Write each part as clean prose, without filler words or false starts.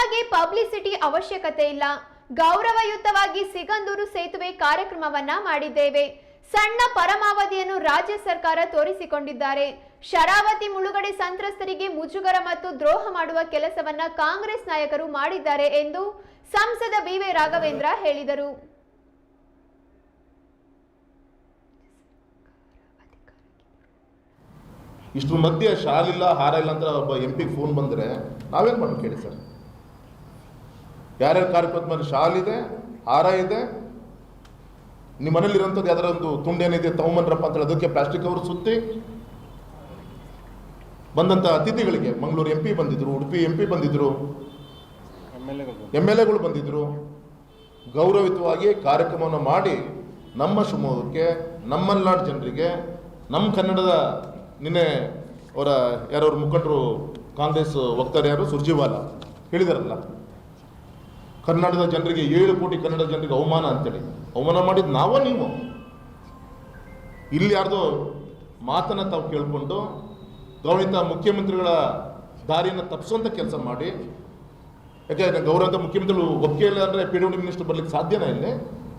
ನಮಗೆ ಪಬ್ಲಿಸಿಟಿ ಅವಶ್ಯಕತೆ ಇಲ್ಲ. ಗೌರವಯುತವಾಗಿ ಸಿಗಂದೂರು ಸೇತುವೆ ಕಾರ್ಯಕ್ರಮವನ್ನ ಮಾಡಿದ್ದೇವೆ. ಸಣ್ಣ ಪರಮಾವಧಿಯನ್ನು ರಾಜ್ಯ ಸರ್ಕಾರ ತೋರಿಸಿಕೊಂಡಿದ್ದಾರೆ. ಶರಾವತಿ ಮುಳುಗಡೆ ಸಂತ್ರಸ್ತರಿಗೆ ಮುಜುಗರ ಮತ್ತು ದ್ರೋಹ ಮಾಡುವ ಕೆಲಸವನ್ನ ಕಾಂಗ್ರೆಸ್ ನಾಯಕರು ಮಾಡಿದ್ದಾರೆ ಎಂದು ಸಂಸದ ಬಿ.ವೈ. ರಾಘವೇಂದ್ರ ಹೇಳಿದರು. ಇಷ್ಟರ ಮಧ್ಯೆ ಶಾಲಿಲ್ಲ ಹಾರ ಇಲ್ಲ ಅಂತ ಒಬ್ಬ MP ಫೋನ್ ಬಂದರೆ ನಾವೇನು ಮಾಡ್ಬೇಕು ಹೇಳಿ ಸರ್? ಯಾರ್ಯಾರು ಕಾರ್ಯಕ್ರಮದ ಮೇಲೆ ಶಾಲಿದೆ, ಹಾರ ಇದೆ, ನಿಮ್ಮ ಮನೇಲಿರೋಂಥದ್ದು ಯಾವ್ದಾರ ಒಂದು ತುಂಡೇನಿದೆ ತಗೊಂಬನ್ರಪ್ಪ ಅಂತ ಅದಕ್ಕೆ ಪ್ಲಾಸ್ಟಿಕ್ ಕವರ್ ಸುತ್ತಿ ಬಂದಂಥ ಅತಿಥಿಗಳಿಗೆ ಮಂಗಳೂರು MP ಬಂದಿದ್ರು, ಉಡುಪಿ MP ಬಂದಿದ್ರು, MLAಗಳು ಬಂದಿದ್ರು. ಗೌರವಯುತವಾಗಿ ಕಾರ್ಯಕ್ರಮವನ್ನು ಮಾಡಿ ನಮ್ಮ ಶಿವಮೊಗ್ಗಕ್ಕೆ, ನಮ್ಮ ಮಲೆನಾಡು ಜನರಿಗೆ, ನಮ್ಮ ಕನ್ನಡದ ನಿನ್ನೆ ಅವರ ಯಾರವ್ರ ಮುಖಂಡರು ಕಾಂಗ್ರೆಸ್ ವಕ್ತಾರೆ ಯಾರು ಸುರ್ಜಿವಾಲಾ ಹೇಳಿದಾರಲ್ಲ, ಕರ್ನಾಟಕದ ಜನರಿಗೆ 7 ಕೋಟಿ ಕನ್ನಡ ಜನರಿಗೆ ಅವಮಾನ ಅಂತೇಳಿ. ಅವಮಾನ ಮಾಡಿದ್ದು ನಾವೋ ನೀವು? ಇಲ್ಲಿ ಯಾರ್ದೋ ಮಾತನ್ನು ತಾವು ಕೇಳಿಕೊಂಡು ಗೌರವಿತ ಮುಖ್ಯಮಂತ್ರಿಗಳ ದಾರಿಯನ್ನು ತಪ್ಪಿಸುವಂಥ ಕೆಲಸ ಮಾಡಿ, ಯಾಕೆ ಗೌರವಂತ ಮುಖ್ಯಮಂತ್ರಿಗಳು ಒಪ್ಪಿಗೆ ಇಲ್ಲ ಅಂದರೆ PWD ಮಿನಿಸ್ಟರ್ ಬರ್ಲಿಕ್ಕೆ ಸಾಧ್ಯನೇ ಇಲ್ಲ.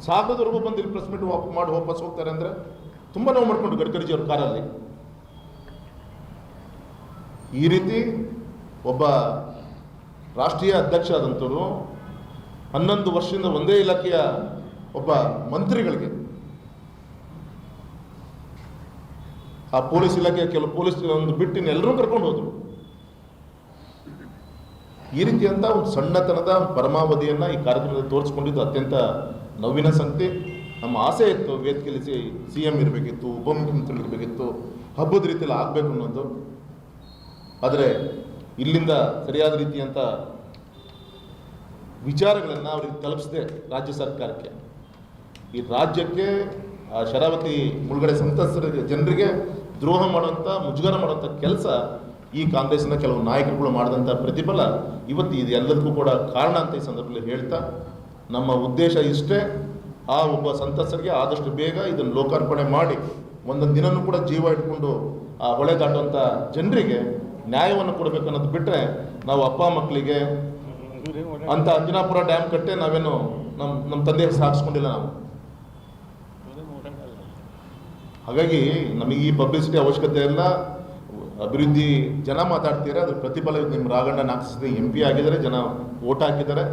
ಸಾಗರದವರೆಗೂ ಬಂದು ಇಲ್ಲಿ ಪ್ರೆಸ್ ಮೀಟ್ ಮಾಡಿ ವಾಪಸ್ ಹೋಗ್ತಾರೆ ಅಂದರೆ ತುಂಬ ನೋವು ಮಾಡ್ಕೊಂಡು ಗಡ್ಕರಿಜಿ ಅವ್ರ ಕಾರಲ್ಲಿ. ಈ ರೀತಿ ಒಬ್ಬ ರಾಷ್ಟ್ರೀಯ ಅಧ್ಯಕ್ಷ ಆದಂಥವರು 11 ವರ್ಷದಿಂದ ಒಂದೇ ಇಲಾಖೆಯ ಒಬ್ಬ ಮಂತ್ರಿಗಳಿಗೆ, ಆ ಪೊಲೀಸ್ ಇಲಾಖೆಯ ಕೆಲವು ಪೊಲೀಸ್ ಒಂದು ಬಿಟ್ಟಿನ ಎಲ್ಲರೂ ಕರ್ಕೊಂಡು ಹೋದ್ರು. ಈ ರೀತಿಯಂತ ಒಂದು ಸಣ್ಣತನದ ಪರಮಾವಧಿಯನ್ನು ಈ ಕಾರ್ಯಕ್ರಮದಲ್ಲಿ ತೋರಿಸ್ಕೊಂಡಿದ್ದು ಅತ್ಯಂತ ನೋವಿನ ಸಂಗತಿ. ನಮ್ಮ ಆಸೆ ಇತ್ತು ವೇದಿಕೆಯಲ್ಲಿ CM ಇರಬೇಕಿತ್ತು, ಉಪಮುಖ್ಯಮಂತ್ರಿ ಇರಬೇಕಿತ್ತು, ಹಬ್ಬದ ರೀತಿಯಲ್ಲಿ ಆಗಬೇಕು ಅನ್ನೋದು. ಆದರೆ ಇಲ್ಲಿಂದ ಸರಿಯಾದ ರೀತಿಯಂಥ ವಿಚಾರಗಳನ್ನು ಅವರಿಗೆ ತಲುಪಿಸದೆ ರಾಜ್ಯ ಸರ್ಕಾರಕ್ಕೆ, ಈ ರಾಜ್ಯಕ್ಕೆ ಶರಾವತಿ ಮುಳುಗಡೆ ಸಂತ್ರಸ್ತರ ಜನರಿಗೆ ದ್ರೋಹ ಮಾಡುವಂಥ, ಮುಜುಗರ ಮಾಡುವಂಥ ಕೆಲಸ ಈ ಕಾಂಗ್ರೆಸ್ನ ಕೆಲವು ನಾಯಕರುಗಳು ಮಾಡಿದಂಥ ಪ್ರತಿಫಲ ಇವತ್ತು ಇದು ಎಲ್ಲದಕ್ಕೂ ಕೂಡ ಕಾರಣ ಅಂತ ಈ ಸಂದರ್ಭದಲ್ಲಿ ಹೇಳ್ತಾ, ನಮ್ಮ ಉದ್ದೇಶ ಇಷ್ಟೇ, ಆ ಒಬ್ಬ ಸಂತ್ರಸ್ತರಿಗೆ ಆದಷ್ಟು ಬೇಗ ಇದನ್ನು ಲೋಕಾರ್ಪಣೆ ಮಾಡಿ ಒಂದೊಂದು ದಿನನೂ ಕೂಡ ಜೀವ ಇಟ್ಕೊಂಡು ಆ ಹೊಳೆ ದಾಟುವಂಥ ಜನರಿಗೆ ನ್ಯಾಯವನ್ನು ಕೊಡಬೇಕು ಅನ್ನೋದು ಬಿಟ್ಟರೆ ನಾವು ಅಪ್ಪ ಮಕ್ಕಳಿಗೆ ಅಂತ ಅಂಜನಾಪುರ ಡ್ಯಾಮ್ ಕಟ್ಟೆ ನಾವೇನು ನಮ್ಮ ತಂದೆ ಸಾಗಿಸ್ಕೊಂಡಿಲ್ಲ ನಾವು. ಹಾಗಾಗಿ ನಮಗೆ ಈ ಪಬ್ಲಿಸಿಟಿ ಅವಶ್ಯಕತೆ ಇಲ್ಲ. ಅಭಿವೃದ್ಧಿ ಜನ ಮಾತಾಡ್ತೀರಾ, ಅದ್ರ ಪ್ರತಿಫಲ ನಿಮ್ಮ ರಾಘಣ್ಣ ನಾಲ್ಕು MP ಆಗಿದ್ದಾರೆ, ಜನ ಓಟ್ ಹಾಕಿದ್ದಾರೆ.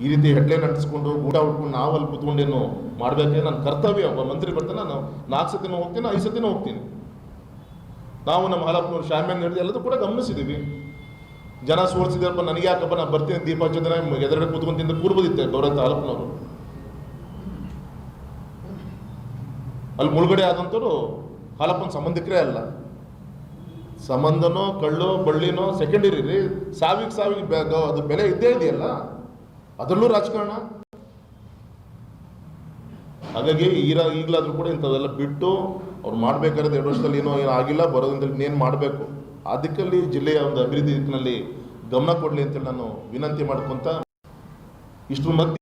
ಈ ರೀತಿ ಹೆಡ್ಲೈನ್ ಅಂಟಿಸ್ಕೊಂಡು ಊಟ ಉಟ್ಕೊಂಡು ನಾವು ಅಲ್ಲಿ ಕೂತ್ಕೊಂಡೇನು ಮಾಡಬೇಕೆ? ನನ್ನ ಕರ್ತವ್ಯ. ಒಬ್ಬ ಮಂತ್ರಿ ಬರ್ತಾನೆ, ನಾನು 4 ಸತಿನೂ ಹೋಗ್ತೀನಿ, 5 ಸತಿನೂ ಹೋಗ್ತೀನಿ. ನಾವು ನಮ್ಮ ಹಾಲಪ್ಪನವ್ರು ಶಾಮ್ಯಾನ್ ಹಿಡಿದು ಎಲ್ಲದೂ ಕೂಡ ಗಮನಿಸಿದ್ದೀವಿ. ಜನ ಸೋಲ್ಸಿದಾರಪ್ಪ, ನನಗೆ ಯಾಕಪ್ಪ, ನಾನು ಬರ್ತೀನಿ ದೀಪ ಹಚ್ಚೋದನ್ನ ಎದುರುಗಡೆ ಕೂತ್ಕೊಂತಿಂದ ಕೂರ್ಬೋದಿತ್ತೆ ಗೌರವಂತ ಹಾಲಪ್ಪನವರು. ಅಲ್ಲಿ ಮುಳುಗಡೆ ಆದಂಥವ್ರು ಹಾಲಪ್ಪನ ಸಂಬಂಧಿಕರೇ ಅಲ್ಲ. ಸಂಬಂಧನೋ ಕಳ್ಳು ಬಳ್ಳಿನೋ ಸೆಕೆಂಡರಿ ರೀ. ಸಾವಿಗೆ ಅದು ಬೆಲೆ ಇದ್ದೇ ಇದೆಯಲ್ಲ, ಅದರಲ್ಲೂ ರಾಜಕಾರಣ. ಹಾಗಾಗಿ ಈಗಲಾದ್ರೂ ಕೂಡ ಇಂಥವೆಲ್ಲ ಬಿಟ್ಟು ಅವ್ರು ಮಾಡಬೇಕಾದ್ರೆ 2 ವರ್ಷದಲ್ಲಿ ಏನೋ ಆಗಿಲ್ಲ, ಬರೋದ್ರಿಂದ ಇನ್ನೇನು ಮಾಡಬೇಕು, ಆ ದಿಕ್ಕಲ್ಲಿ ಜಿಲ್ಲೆಯ ಒಂದು ಅಭಿವೃದ್ಧಿ ದಿಕ್ಕಿನಲ್ಲಿ ಗಮನ ಕೊಡಲಿ ಅಂತೇಳಿ ನಾನು ವಿನಂತಿ ಮಾಡ್ಕೊತ, ಇಷ್ಟರ ಮಧ್ಯೆ